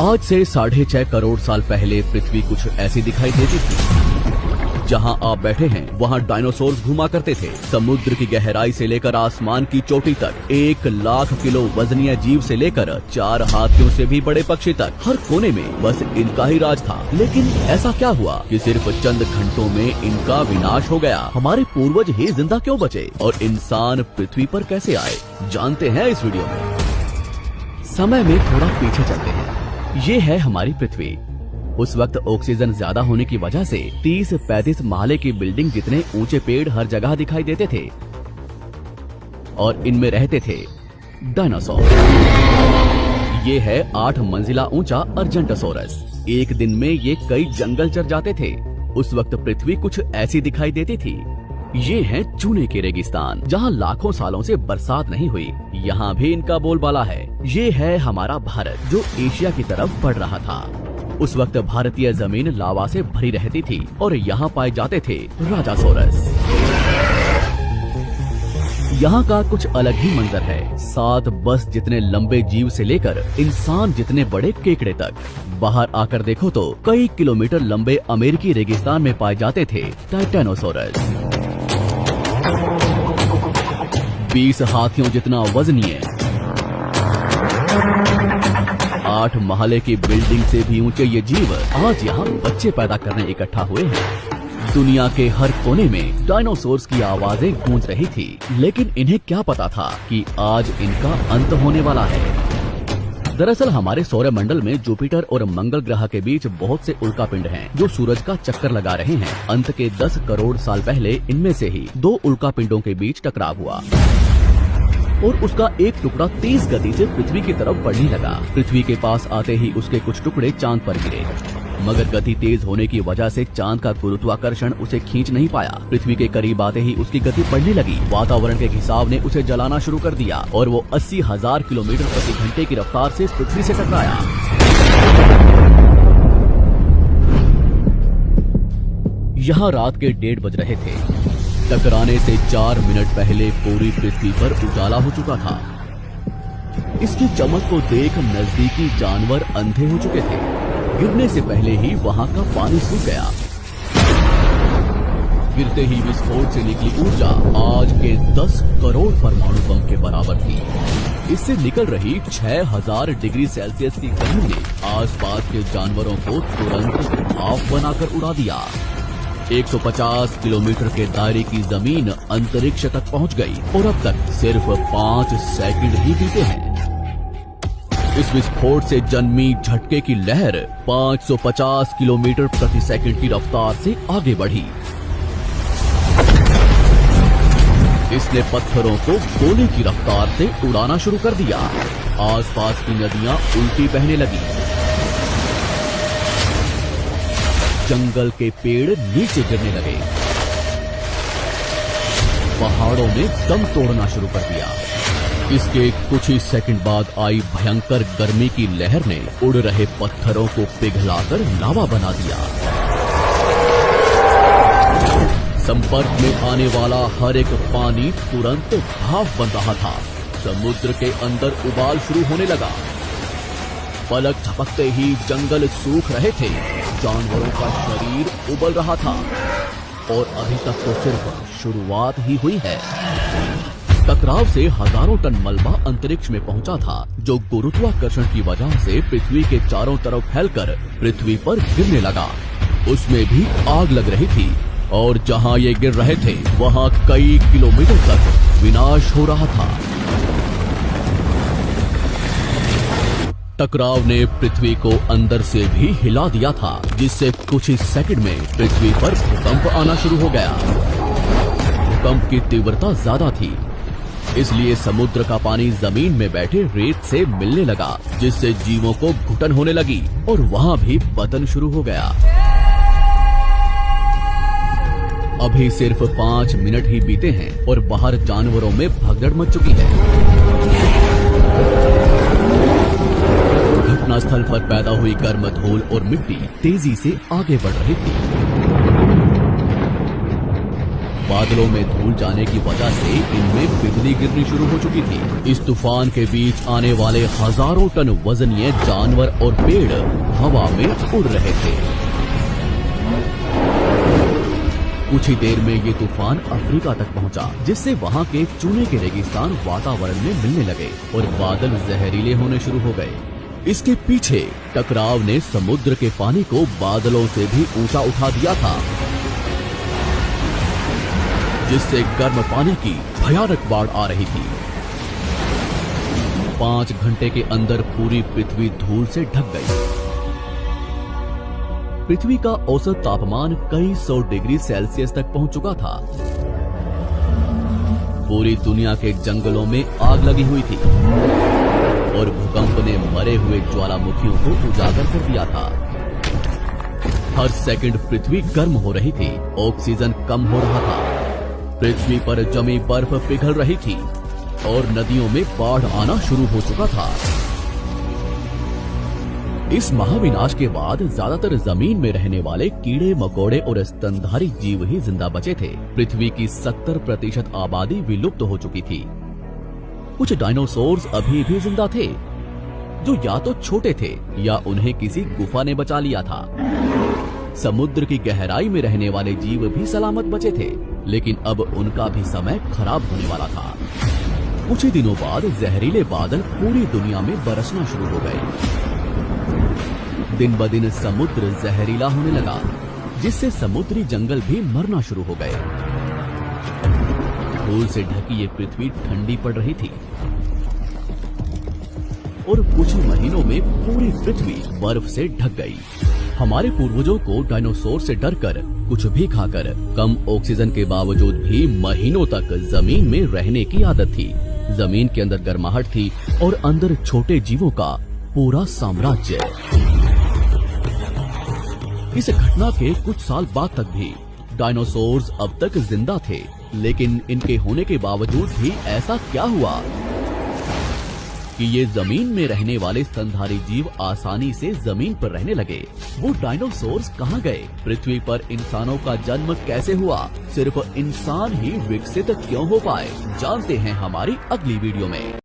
आज से 6.5 करोड़ साल पहले पृथ्वी कुछ ऐसी दिखाई देती थी। जहां आप बैठे हैं वहां डायनासोर घुमा करते थे। समुद्र की गहराई से लेकर आसमान की चोटी तक 1 लाख किलो वजनीय जीव से लेकर 4 हाथियों से भी बड़े पक्षी तक हर कोने में बस इनका ही राज था। लेकिन ऐसा क्या हुआ कि सिर्फ चंद घंटों में इनका विनाश हो गया? हमारे पूर्वज ही जिंदा क्यों बचे और इंसान पृथ्वी पर कैसे आए, जानते हैं इस वीडियो में। समय में थोड़ा पीछे चलते हैं। ये है हमारी पृथ्वी। उस वक्त ऑक्सीजन ज्यादा होने की वजह से 30-35 महले की बिल्डिंग जितने ऊंचे पेड़ हर जगह दिखाई देते थे और इनमें रहते थे डायनासोर। ये है 8 मंजिला ऊंचा अर्जेंटोसोरस। एक दिन में ये कई जंगल चर जाते थे। उस वक्त पृथ्वी कुछ ऐसी दिखाई देती थी। ये है चूने के रेगिस्तान, जहाँ लाखों सालों से बरसात नहीं हुई। यहाँ भी इनका बोलबाला है। ये है हमारा भारत, जो एशिया की तरफ बढ़ रहा था। उस वक्त भारतीय जमीन लावा से भरी रहती थी और यहाँ पाए जाते थे राजासोरस। यहाँ का कुछ अलग ही मंजर है। 7 बस जितने लंबे जीव से लेकर इंसान जितने बड़े केकड़े तक। बाहर आकर देखो तो कई किलोमीटर लंबे अमेरिकी रेगिस्तान में पाए जाते थे टाइटेनोसोरस। 20 हाथियों जितना वजनीय, 8 महले की बिल्डिंग से भी ऊंचे ये जीव आज यहाँ बच्चे पैदा करने इकट्ठा हुए हैं। दुनिया के हर कोने में डायनासोर्स की आवाजें गूंज रही थी, लेकिन इन्हें क्या पता था कि आज इनका अंत होने वाला है। दरअसल हमारे सौरमंडल में जुपिटर और मंगल ग्रह के बीच बहुत से उल्कापिंड हैं, जो सूरज का चक्कर लगा रहे हैं। अंत के 10 करोड़ साल पहले इनमें से ही 2 उल्कापिंडों के बीच टकराव हुआ और उसका एक टुकड़ा तेज गति से पृथ्वी की तरफ बढ़ने लगा। पृथ्वी के पास आते ही उसके कुछ टुकड़े चांद पर गिरे, मगर गति तेज होने की वजह से चांद का गुरुत्वाकर्षण उसे खींच नहीं पाया। पृथ्वी के करीब आते ही उसकी गति बढ़ने लगी। वातावरण के खिंचाव ने उसे जलाना शुरू कर दिया और वो 80,000 किलोमीटर प्रति घंटे की रफ्तार से पृथ्वी से टकराया। यहाँ रात के 1:30 बज रहे थे। टकराने से 4 मिनट पहले पूरी पृथ्वी पर उजाला हो चुका था। इसकी चमक को देख नजदीकी जानवर अंधे हो चुके थे। गिरने से पहले ही वहां का पानी सूख गया। गिरते ही विस्फोट से निकली ऊर्जा आज के 10 करोड़ परमाणु बम के बराबर थी। इससे निकल रही 6000 डिग्री सेल्सियस की गर्मी ने आसपास के जानवरों को तुरंत भाप बनाकर उड़ा दिया। 150 किलोमीटर के दायरे की जमीन अंतरिक्ष तक पहुंच गई और अब तक सिर्फ 5 सेकंड ही बीते हैं। इस विस्फोट से जन्मी झटके की लहर 550 किलोमीटर प्रति सेकंड की रफ्तार से आगे बढ़ी। इसने पत्थरों को गोले की रफ्तार से उड़ाना शुरू कर दिया। आसपास की नदियां उल्टी बहने लगी। जंगल के पेड़ नीचे गिरने लगे। पहाड़ों ने दम तोड़ना शुरू कर दिया। इसके कुछ ही सेकंड बाद आई भयंकर गर्मी की लहर ने उड़ रहे पत्थरों को पिघलाकर लावा बना दिया। संपर्क में आने वाला हर एक पानी तुरंत भाप बन रहा था। समुद्र के अंदर उबाल शुरू होने लगा। पलक झपकते ही जंगल सूख रहे थे। जानवरों का शरीर उबल रहा था और अभी तक तो सिर्फ शुरुआत ही हुई है। टकराव से हजारों टन मलबा अंतरिक्ष में पहुंचा था, जो गुरुत्वाकर्षण की वजह से पृथ्वी के चारों तरफ फैलकर पृथ्वी पर गिरने लगा। उसमें भी आग लग रही थी और जहां ये गिर रहे थे वहां कई किलोमीटर तक विनाश हो रहा था। टकराव ने पृथ्वी को अंदर से भी हिला दिया था, जिससे कुछ ही सेकंड में पृथ्वी पर भूकंप आना शुरू हो गया। भूकंप की तीव्रता ज्यादा थी, इसलिए समुद्र का पानी जमीन में बैठे रेत से मिलने लगा, जिससे जीवों को घुटन होने लगी और वहां भी पतन शुरू हो गया। अभी सिर्फ 5 मिनट ही बीते हैं और बाहर जानवरों में भगदड़ मच चुकी है। घटनास्थल पर पैदा हुई गर्म धूल और मिट्टी तेजी से आगे बढ़ रही थी। बादलों में धूल जाने की वजह से इनमें बिजली गिरनी शुरू हो चुकी थी। इस तूफान के बीच आने वाले हजारों टन वजनीय जानवर और पेड़ हवा में उड़ रहे थे। कुछ ही देर में ये तूफान अफ्रीका तक पहुंचा, जिससे वहां के चूने के रेगिस्तान वातावरण में मिलने लगे और बादल जहरीले होने शुरू हो गए। इसके पीछे टकराव ने समुद्र के पानी को बादलों से भी ऊंचा उठा दिया था, जिससे गर्म पानी की भयानक बाढ़ आ रही थी। 5 घंटे के अंदर पूरी पृथ्वी धूल से ढक गई। पृथ्वी का औसत तापमान कई 100 डिग्री सेल्सियस तक पहुंच चुका था। पूरी दुनिया के जंगलों में आग लगी हुई थी और भूकंप ने मरे हुए ज्वालामुखियों को उजागर कर दिया था। हर सेकंड पृथ्वी गर्म हो रही थी, ऑक्सीजन कम हो रहा था, पृथ्वी पर जमी बर्फ पिघल रही थी और नदियों में बाढ़ आना शुरू हो चुका था। इस महाविनाश के बाद ज्यादातर जमीन में रहने वाले कीड़े मकोड़े और स्तनधारी जीव ही जिंदा बचे थे। पृथ्वी की 70% आबादी विलुप्त हो चुकी थी। कुछ डायनासोर्स अभी भी जिंदा थे, जो या तो छोटे थे या उन्हें किसी गुफा ने बचा लिया था। समुद्र की गहराई में रहने वाले जीव भी सलामत बचे थे, लेकिन अब उनका भी समय खराब होने वाला था। कुछ ही दिनों बाद जहरीले बादल पूरी दुनिया में बरसना शुरू हो गए। दिन ब दिन समुद्र जहरीला होने लगा, जिससे समुद्री जंगल भी मरना शुरू हो गए। धूल से ढकी ये पृथ्वी ठंडी पड़ रही थी और कुछ ही महीनों में पूरी पृथ्वी बर्फ से ढक गई। हमारे पूर्वजों को डायनासोर से डरकर, कुछ भी खाकर, कम ऑक्सीजन के बावजूद भी महीनों तक जमीन में रहने की आदत थी। जमीन के अंदर गर्माहट थी और अंदर छोटे जीवों का पूरा साम्राज्य। इस घटना के कुछ साल बाद तक भी डायनासोर्स अब तक जिंदा थे, लेकिन इनके होने के बावजूद भी ऐसा क्या हुआ कि ये जमीन में रहने वाले स्तनधारी जीव आसानी से जमीन पर रहने लगे? वो डायनासोर्स कहाँ गए? पृथ्वी पर इंसानों का जन्म कैसे हुआ? सिर्फ इंसान ही विकसित क्यों हो पाए? जानते हैं हमारी अगली वीडियो में।